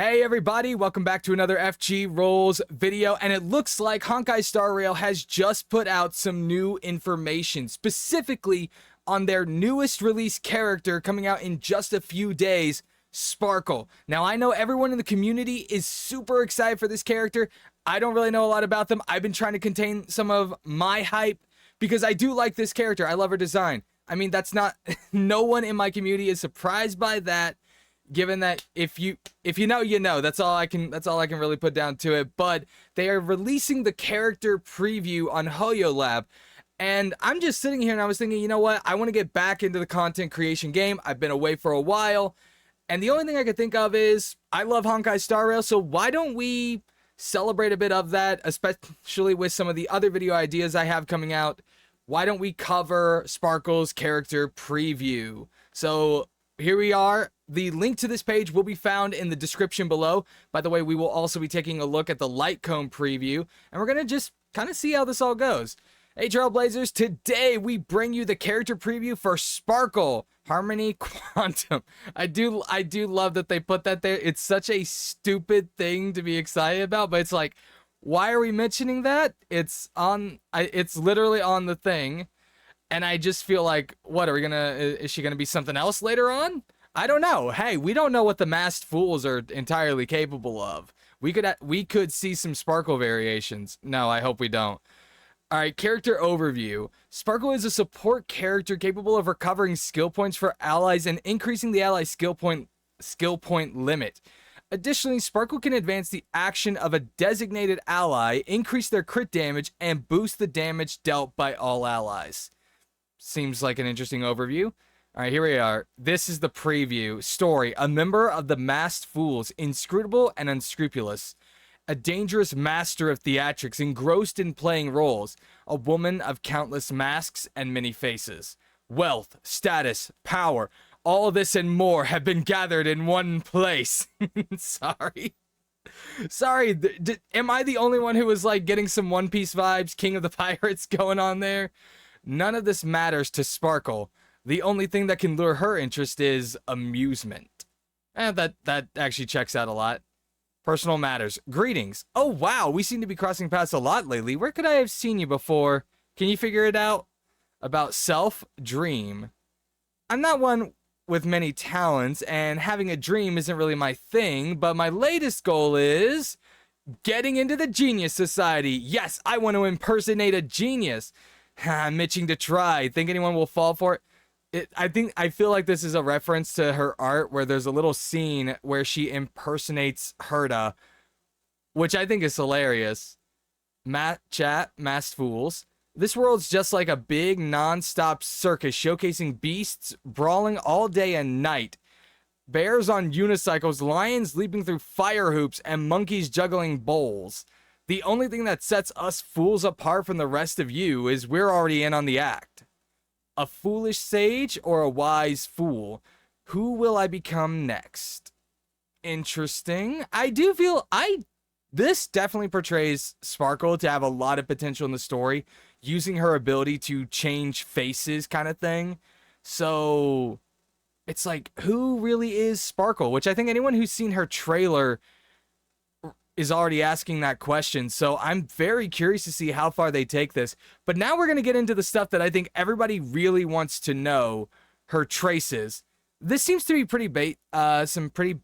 Hey everybody, welcome back to another FGRolls video, and it looks like Honkai Star Rail has just put out some new information, specifically on their newest release character coming out in just a few days, Sparkle. Now I know everyone in the community is super excited for this character. I don't really know a lot about them. I've been trying to contain some of my hype because I do like this character. I love her design. I mean, that's not, no one in my community is surprised by that. Given that if you know, you know, that's all I can really put down to it. But they are releasing the character preview on Hoyoverse, and I'm just sitting here and I was thinking, you know what? I want to get back into the content creation game. I've been away for a while, and the only thing I could think of is I love Honkai Star Rail, so why don't we celebrate a bit of that, especially with some of the other video ideas I have coming out. Why don't we cover Sparkle's character preview? So here we are. The link to this page will be found in the description below. By the way, we will also be taking a look at the Lightcomb preview, and we're going to just kind of see how this all goes. Hey Trailblazers, today we bring you the character preview for Sparkle, Harmony Quantum. I do love that they put that there. It's such a stupid thing to be excited about, but it's like, why are we mentioning that? It's literally on the thing, and I just feel like, what, is she gonna be something else later on? I don't know. Hey, we don't know what the masked fools are entirely capable of. We could see some Sparkle variations. No, I hope we don't. All right, character overview. Sparkle is a support character capable of recovering skill points for allies and increasing the allies' skill point limit. Additionally, Sparkle can advance the action of a designated ally, increase their crit damage, and boost the damage dealt by all allies. Seems like an interesting overview. All right, here we are. This is the preview. Story. A member of the Masked Fools, inscrutable and unscrupulous. A dangerous master of theatrics, engrossed in playing roles. A woman of countless masks and many faces. Wealth, status, power. All this and more have been gathered in one place. Sorry. Am I the only one who was like getting some One Piece vibes, King of the Pirates going on there? None of this matters to Sparkle. The only thing that can lure her interest is amusement. That actually checks out a lot. Personal matters. Greetings. Oh, wow. We seem to be crossing paths a lot lately. Where could I have seen you before? Can you figure it out? About self, dream. I'm not one with many talents, and having a dream isn't really my thing, but my latest goal is getting into the Genius Society. Yes, I want to impersonate a genius. I'm itching to try. Think anyone will fall for it? I feel like this is a reference to her art where there's a little scene where she impersonates Herta, which I think is hilarious. Masked Fools. This world's just like a big non-stop circus showcasing beasts brawling all day and night. Bears on unicycles, lions leaping through fire hoops, and monkeys juggling bowls. The only thing that sets us fools apart from the rest of you is we're already in on the act. A foolish sage or a wise fool? Who will I become next? Interesting. I do feel this definitely portrays Sparkle to have a lot of potential in the story, using her ability to change faces kind of thing. So it's like, who really is Sparkle? Which I think anyone who's seen her trailer is already asking that question, so I'm very curious to see how far they take this. But now we're going to get into the stuff that I think everybody really wants to know, her traces. This seems to be some pretty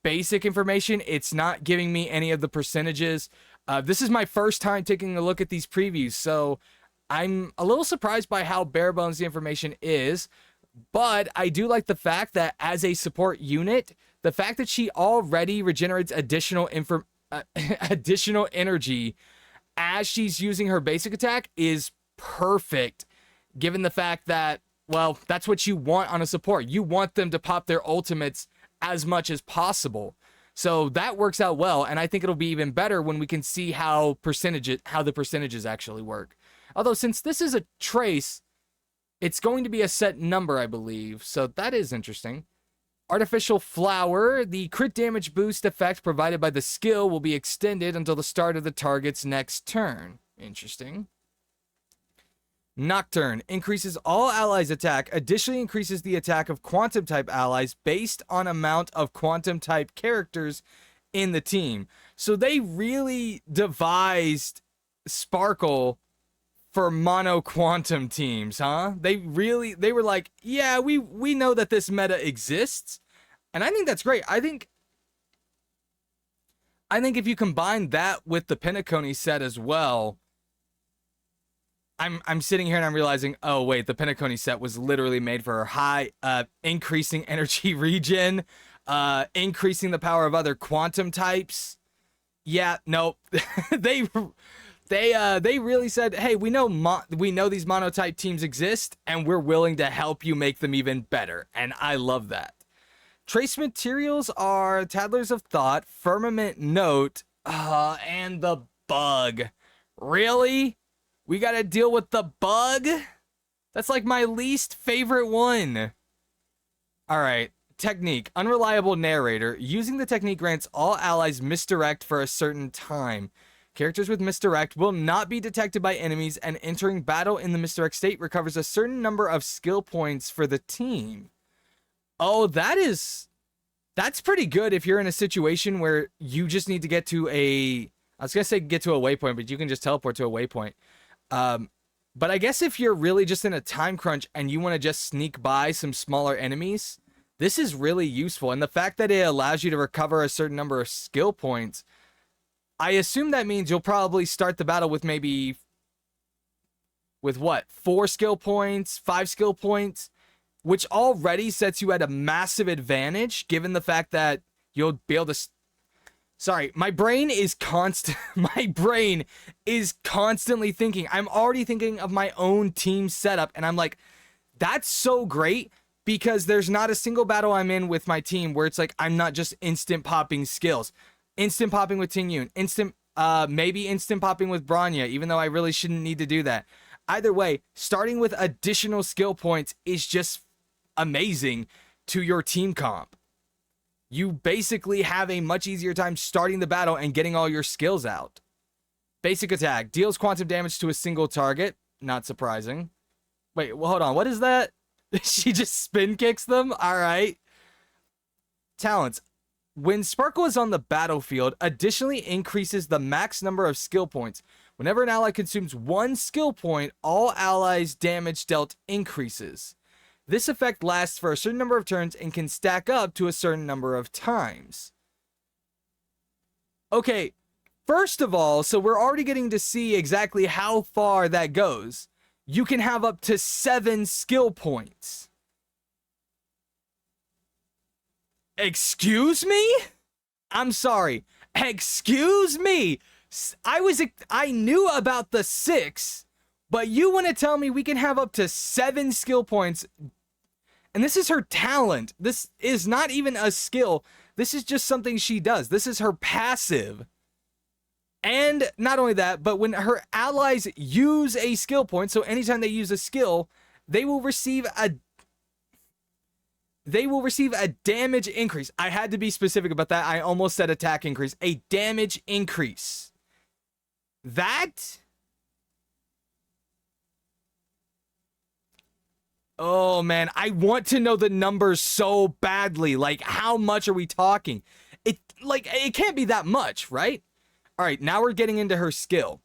basic information. It's not giving me any of the percentages. This is my first time taking a look at these previews, so I'm a little surprised by how bare bones the information is, but I do like the fact that as a support unit, the fact that she already regenerates additional energy as she's using her basic attack is perfect, given the fact that, well, that's what you want on a support. You want them to pop their ultimates as much as possible. So that works out well, and I think it'll be even better when we can see how the percentages actually work. Although since this is a trace, it's going to be a set number, I believe. So that is interesting. Artificial Flower. The crit damage boost effect provided by the skill will be extended until the start of the target's next turn. Interesting. Nocturne. Increases all allies' attack. Additionally increases the attack of Quantum-type allies based on amount of Quantum-type characters in the team. So they really devised Sparkle for mono quantum teams, huh? They were like, yeah, we know that this meta exists. And I think that's great. I think if you combine that with the Pinacone set as well, I'm sitting here and I'm realizing, oh wait, the Pinacone set was literally made for high increasing energy regen, increasing the power of other quantum types. Yeah, no. they really said, hey, we know these monotype teams exist and we're willing to help you make them even better. And I love that. Trace materials are Tattlers of Thought, Firmament Note, and the Bug. Really? We gotta deal with the Bug? That's like my least favorite one. Alright. Technique. Unreliable narrator. Using the technique grants all allies misdirect for a certain time. Characters with misdirect will not be detected by enemies, and entering battle in the misdirect state recovers a certain number of skill points for the team. Oh, that's pretty good if you're in a situation where you just need to get to I was going to say get to a waypoint, but you can just teleport to a waypoint. But I guess if you're really just in a time crunch and you want to just sneak by some smaller enemies, this is really useful. And the fact that it allows you to recover a certain number of skill points, I assume that means you'll probably start the battle with what? 4 skill points, 5 skill points, which already sets you at a massive advantage, given the fact that you'll be able to... Sorry, my brain is constantly thinking. I'm already thinking of my own team setup, and I'm like, that's so great, because there's not a single battle I'm in with my team where it's like, I'm not just instant popping skills. Instant popping with Ting Yun, maybe instant popping with Bronya, even though I really shouldn't need to do that. Either way, starting with additional skill points is just amazing to your team comp. You basically have a much easier time starting the battle and getting all your skills out. Basic attack. Deals quantum damage to a single target. Not surprising. Wait, well, hold on. What is that? She just spin kicks them? Alright. Talents. When Sparkle is on the battlefield, additionally increases the max number of skill points. Whenever an ally consumes 1 skill point, all allies' damage dealt increases. This effect lasts for a certain number of turns and can stack up to a certain number of times. Okay, first of all, so we're already getting to see exactly how far that goes. You can have up to 7 skill points. Excuse me? I'm sorry. Excuse me? I knew about the 6, but you want to tell me we can have up to 7 skill points? And this is her talent. This is not even a skill. This is just something she does. This is her passive. And not only that, but when her allies use a skill point, so anytime they use a skill, they will receive a damage increase. I had to be specific about that. I almost said attack increase. A damage increase. That... Oh, man, I want to know the numbers so badly. Like, how much are we talking? It can't be that much, right? All right, now we're getting into her skill.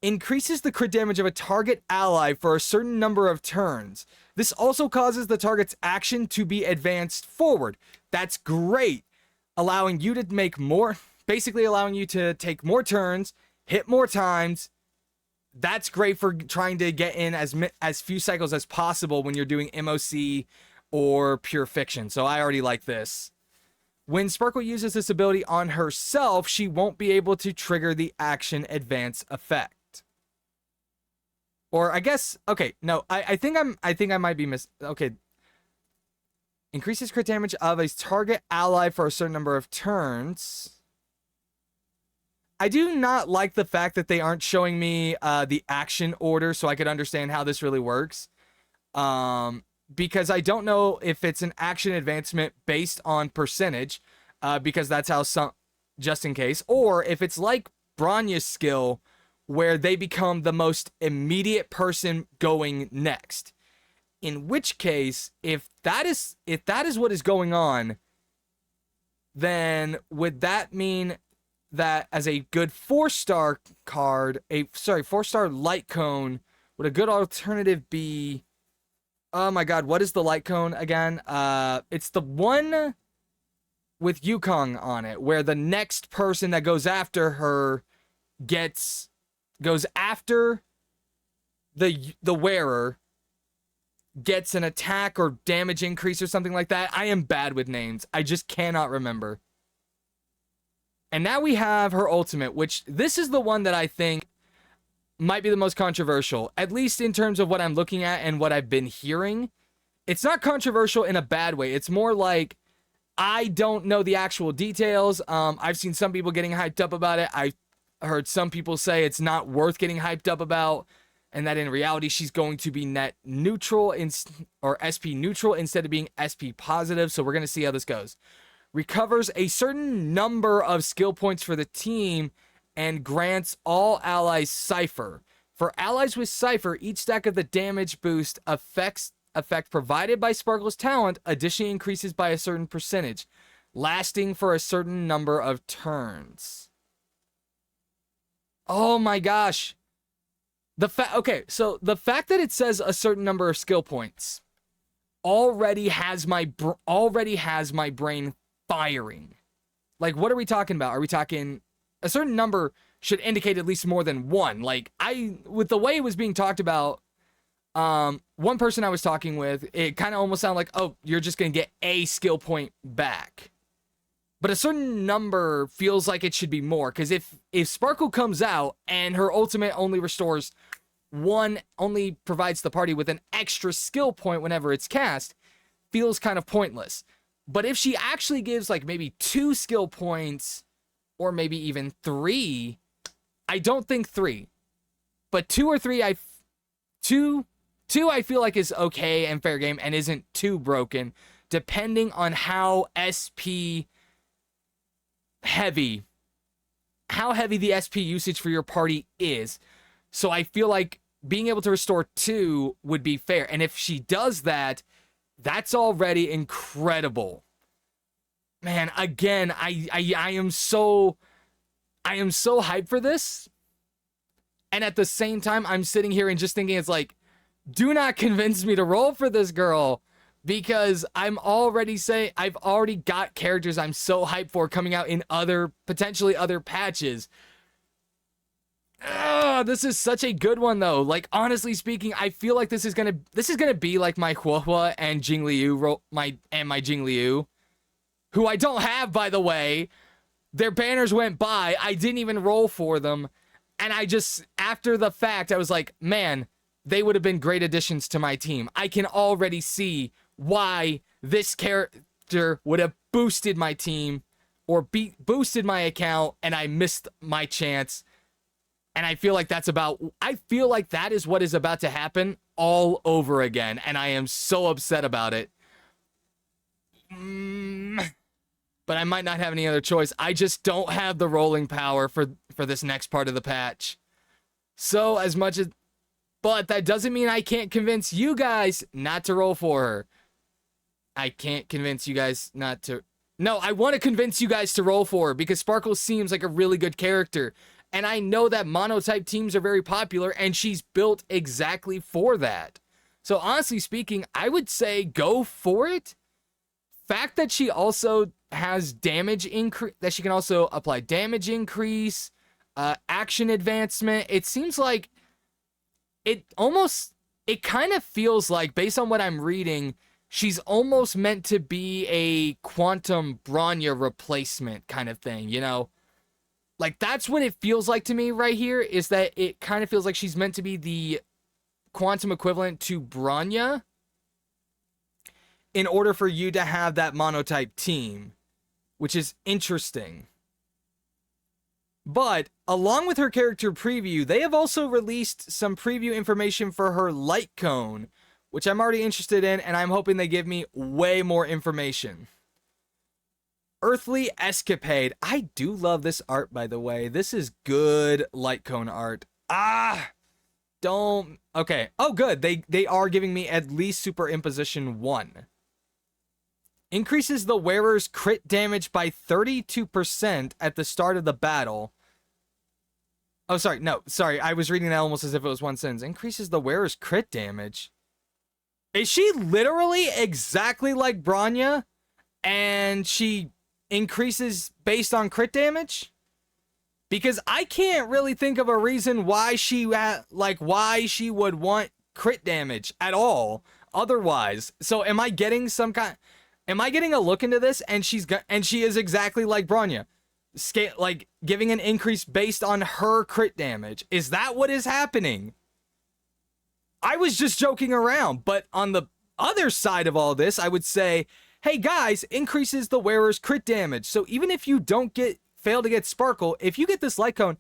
Increases the crit damage of a target ally for a certain number of turns. This also causes the target's action to be advanced forward. That's great. Allowing you to make more, basically allowing you to take more turns, hit more times. That's great for trying to get in as few cycles as possible when you're doing MOC or pure fiction. So I already like this. When Sparkle uses this ability on herself, she won't be able to trigger the action advance effect. Or I guess, okay, no, I think I might be okay. Increases crit damage of a target ally for a certain number of turns. I do not like the fact that they aren't showing me the action order so I could understand how this really works. Because I don't know if it's an action advancement based on percentage, because that's how just in case, or if it's like Bronya's skill, where they become the most immediate person going next. In which case, if that is what is going on, then would that mean that as a good 4-star card, 4-star light cone, would a good alternative be? Oh my god, what is the light cone again? It's the one with Yukong on it, where the next person that goes after her goes after the wearer, gets an attack or damage increase or something like that. I am bad with names. I just cannot remember. And now we have her ultimate, which this is the one that I think might be the most controversial, at least in terms of what I'm looking at and what I've been hearing. It's not controversial in a bad way. It's more like I don't know the actual details. I've seen some people getting hyped up about it. I've heard some people say it's not worth getting hyped up about, and that in reality she's going to be net neutral or SP neutral instead of being SP positive. So we're going to see how this goes. Recovers a certain number of skill points for the team and grants all allies Cypher. For allies with Cypher, each stack of the damage boost effect provided by Sparkle's talent additionally increases by a certain percentage, lasting for a certain number of turns. Oh my gosh. Okay, so the fact that it says a certain number of skill points already has my brain firing. Like, what are we talking about? Are we talking a certain number should indicate at least more than one? Like, with the way it was being talked about, one person I was talking with, it kind of almost sounded like, oh, you're just going to get a skill point back. But a certain number feels like it should be more, because if Sparkle comes out and her ultimate only provides the party with an extra skill point whenever it's cast, feels kind of pointless. But if she actually gives like maybe 2 skill points, or maybe even 3, I don't think 3, but 2 or 3, two I feel like is okay and fair game and isn't too broken, depending on how heavy the SP usage for your party is. So I feel like being able to restore 2 would be fair. And if she does that, that's already incredible. Man, again, I am so hyped for this. And at the same time, I'm sitting here and just thinking, it's like, do not convince me to roll for this girl, because I've already got characters I'm so hyped for coming out in potentially other patches. This is such a good one though. Like, honestly speaking, I feel like this is gonna be like my Huohua and Jingliu my Jingliu, who I don't have, by the way. Their banners went by. I didn't even roll for them, and I just, after the fact, I was like, man, they would have been great additions to my team. I can already see why this character would have boosted my team or boosted my account, and I missed my chance. And I feel like that is what is about to happen all over again, and I am so upset about it. But I might not have any other choice. I just don't have the rolling power for this next part of the patch. So but that doesn't mean I can't convince you guys not to roll for her. I can't convince you guys not to. No, I want to convince you guys to roll for her, because Sparkle seems like a really good character. And I know that monotype teams are very popular, and she's built exactly for that. So honestly speaking, I would say go for it. Fact that she also has damage increase, that she can also apply damage increase, action advancement. It seems like it kind of feels like, based on what I'm reading, she's almost meant to be a Quantum Bronya replacement kind of thing, you know? Like, that's what it feels like to me right here, is that it kind of feels like she's meant to be the Quantum equivalent to Bronya in order for you to have that monotype team, which is interesting. But along with her character preview, they have also released some preview information for her light cone, which I'm already interested in, and I'm hoping they give me way more information. Earthly Escapade. I do love this art, by the way. This is good light cone art. Okay. Oh, good. They are giving me at least Superimposition 1. increases the wearer's crit damage by 32% at the start of the battle. Oh, sorry. No, sorry. I was reading that almost as if it was one sentence. Increases the wearer's crit damage. Is she literally exactly like Bronya? And she increases based on crit damage? Because I can't really think of a reason why she would want crit damage at all otherwise. So am I getting a look into this and she is exactly like Bronya? Like giving an increase based on her crit damage. Is that what is happening? I was just joking around, but on the other side of all this, I would say, hey guys, increases the wearer's crit damage. So even if you fail to get Sparkle, if you get this light cone,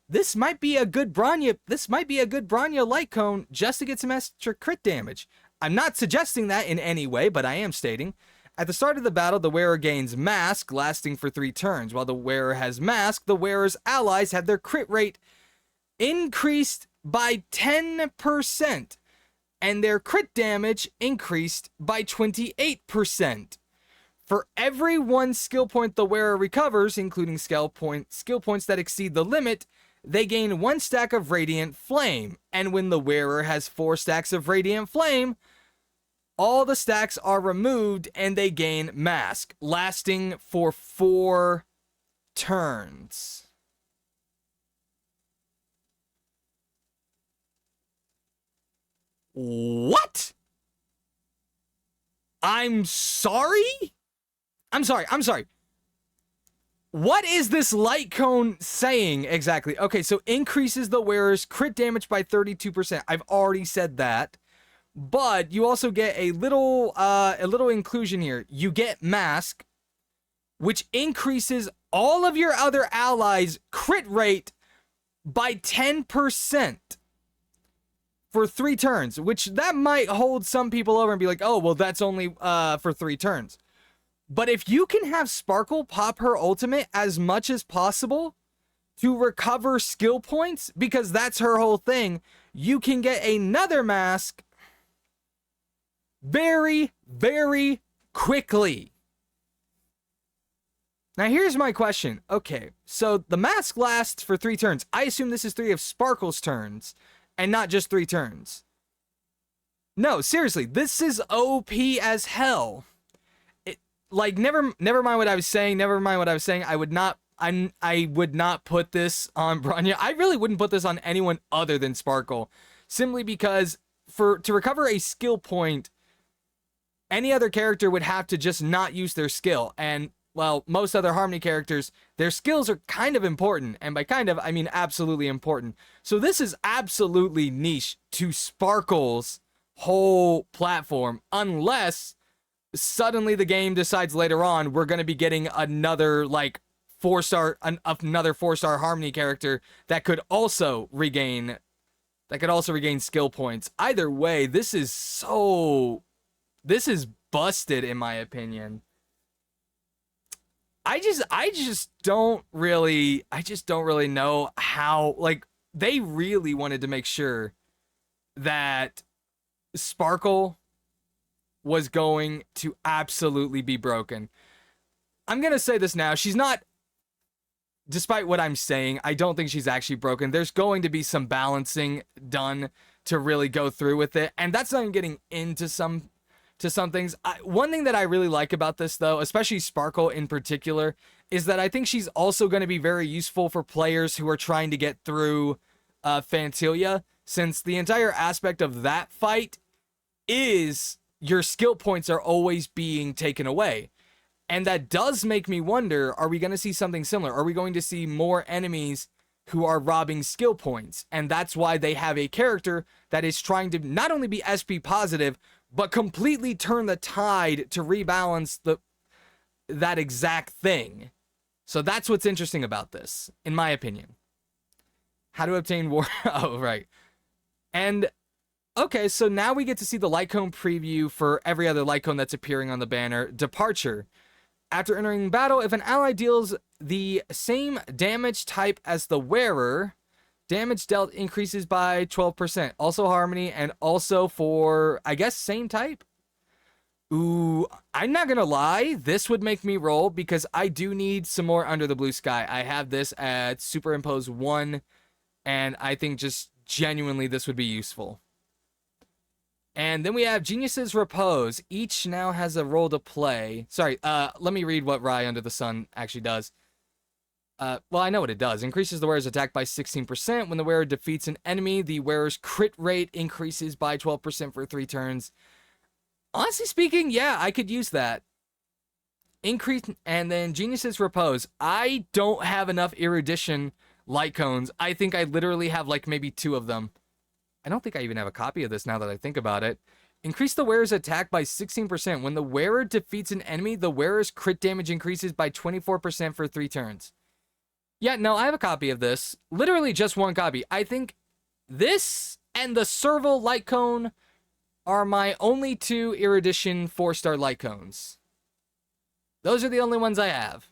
this might be a good Bronya light cone just to get some extra crit damage. I'm not suggesting that in any way, but I am stating. At the start of the battle, the wearer gains Mask, lasting for 3 turns. While the wearer has Mask, the wearer's allies have their crit rate increased by 10%, and their crit damage increased by 28%. For every 1 skill point the wearer recovers, including skill points that exceed the limit, they gain 1 stack of Radiant Flame. And when the wearer has 4 stacks of Radiant Flame, all the stacks are removed and they gain Mask, lasting for 4 turns. What? I'm sorry? I'm sorry. What is this light cone saying exactly? Okay, so increases the wearer's crit damage by 32%. I've already said that. But you also get a little inclusion here. You get Mask, which increases all of your other allies' crit rate by 10%. For 3 turns, which that might hold some people over and be like, oh, well, that's only for 3 turns. But if you can have Sparkle pop her ultimate as much as possible to recover skill points, because that's her whole thing, you can get another Mask very, very quickly. Now, here's my question. Okay, so the Mask lasts for 3 turns. I assume this is 3 of Sparkle's turns. And not just 3 turns. No, seriously, this is OP as hell. Never mind what I was saying. I would not put this on Bronya. I really wouldn't put this on anyone other than Sparkle, simply because to recover a skill point, any other character would have to just not use their skill. And well, most other Harmony characters, their skills are kind of important. And by kind of, I mean absolutely important. So this is absolutely niche to Sparkle's whole platform. Unless suddenly the game decides later on we're going to be getting another, like, 4-star Harmony character that could also regain skill points. Either way, this is busted in my opinion. I just don't really know how, like, they really wanted to make sure that Sparkle was going to absolutely be broken. I'm going to say this now. She's not, despite what I'm saying, I don't think she's actually broken. There's going to be some balancing done to really go through with it. And that's not even getting into some things. One thing that I really like about this, though, especially Sparkle in particular, is that I think she's also going to be very useful for players who are trying to get through Phantalia, since the entire aspect of that fight is your skill points are always being taken away. And that does make me wonder, are we going to see something similar? Are we going to see more enemies who are robbing skill points? And that's why they have a character that is trying to not only be SP positive, but completely turn the tide to rebalance that exact thing. So that's what's interesting about this, in my opinion. How to obtain war... Oh, right. And, okay, so now we get to see the light cone preview for every other light cone that's appearing on the banner. Departure. After entering battle, if an ally deals the same damage type as the wearer, damage dealt increases by 12%. Also Harmony, and also for, I guess, same type? Ooh, I'm not gonna lie, this would make me roll because I do need some more Under the Blue Sky. I have this at Superimpose 1, and I think just genuinely this would be useful. And then we have Genius's Repose. Each now has a role to play. Sorry, let me read what Rye Under the Sun actually does. Well, I know what it does. Increases the wearer's attack by 16%. When the wearer defeats an enemy, the wearer's crit rate increases by 12% for 3 turns. Honestly speaking, yeah, I could use that. Increase, and then Genius's Repose. I don't have enough Erudition light cones. I think I literally have like maybe 2 of them. I don't think I even have a copy of this now that I think about it. Increase the wearer's attack by 16%. When the wearer defeats an enemy, the wearer's crit damage increases by 24% for 3 turns. Yeah, no, I have a copy of this. Literally just 1 copy. I think this and the Serval light cone are my only 2 Erudition 4-star light cones. Those are the only ones I have.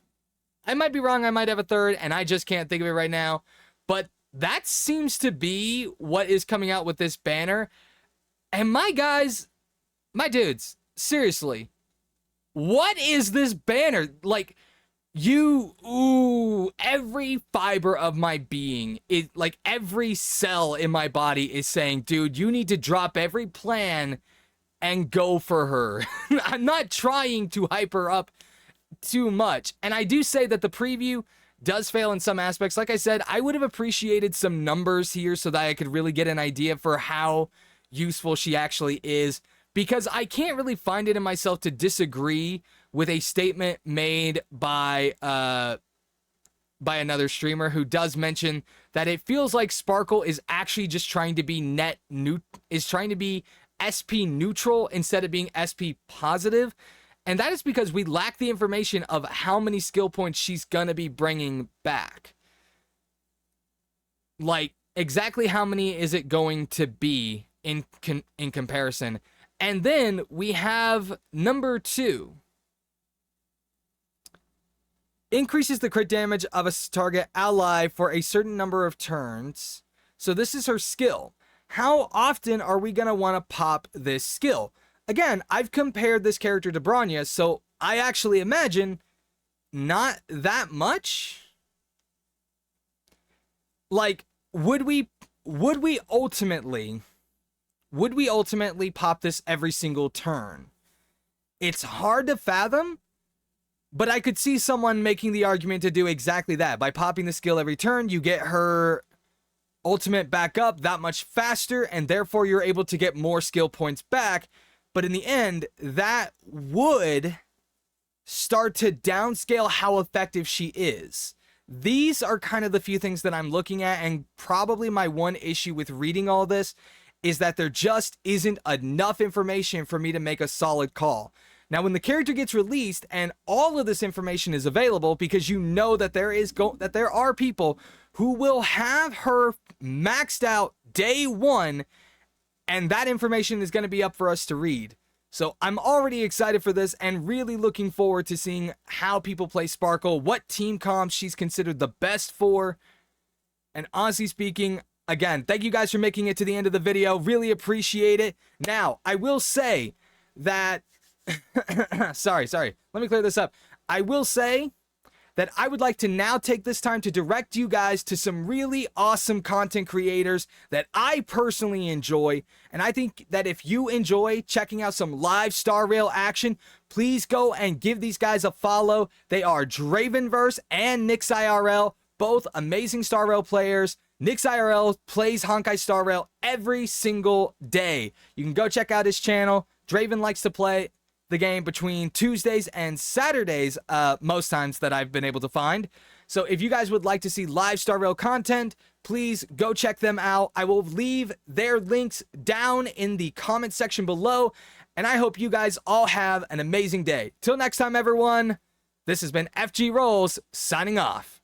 I might be wrong, I might have a 3rd, and I just can't think of it right now. But that seems to be what is coming out with this banner. And my guys, my dudes, seriously, what is this banner? Like, every fiber of my being, like every cell in my body is saying, dude, you need to drop every plan and go for her. I'm not trying to hype her up too much. And I do say that the preview does fail in some aspects. Like I said, I would have appreciated some numbers here so that I could really get an idea for how useful she actually is, because I can't really find it in myself to disagree with a statement made by another streamer who does mention that it feels like Sparkle is actually just trying to be trying to be SP neutral instead of SP positive. And that is because we lack the information of how many skill points she's gonna be bringing back. Like, exactly how many is it going to be in comparison? And then we have number 2. Increases the crit damage of a target ally for a certain number of turns. So this is her skill. How often are we gonna want to pop this skill? Again, I've compared this character to Bronya, so I actually imagine not that much. Like, would we ultimately pop this every single turn? It's hard to fathom, but I could see someone making the argument to do exactly that. By popping the skill every turn, you get her ultimate back up that much faster, and therefore you're able to get more skill points back. But in the end, that would start to downscale how effective she is. These are kind of the few things that I'm looking at, and probably my one issue with reading all this is that there just isn't enough information for me to make a solid call. Now, when the character gets released and all of this information is available, because you know that there are people who will have her maxed out day 1, and that information is going to be up for us to read. So I'm already excited for this and really looking forward to seeing how people play Sparkle, what team comps she's considered the best for. And honestly speaking, again, thank you guys for making it to the end of the video. Really appreciate it. Now, I will say that... sorry. Let me clear this up. I will say that I would like to now take this time to direct you guys to some really awesome content creators that I personally enjoy. And I think that if you enjoy checking out some live Star Rail action, please go and give these guys a follow. They are Dravenverse and NixIRL, both amazing Star Rail players. NixIRL plays Honkai Star Rail every single day. You can go check out his channel. Draven likes to play the game between Tuesdays and Saturdays, most times that I've been able to find. So if you guys would like to see live Star Rail content, please go check them out. I will leave their links down in the comment section below, and I hope you guys all have an amazing day. Till next time, everyone, this has been FGRolls signing off.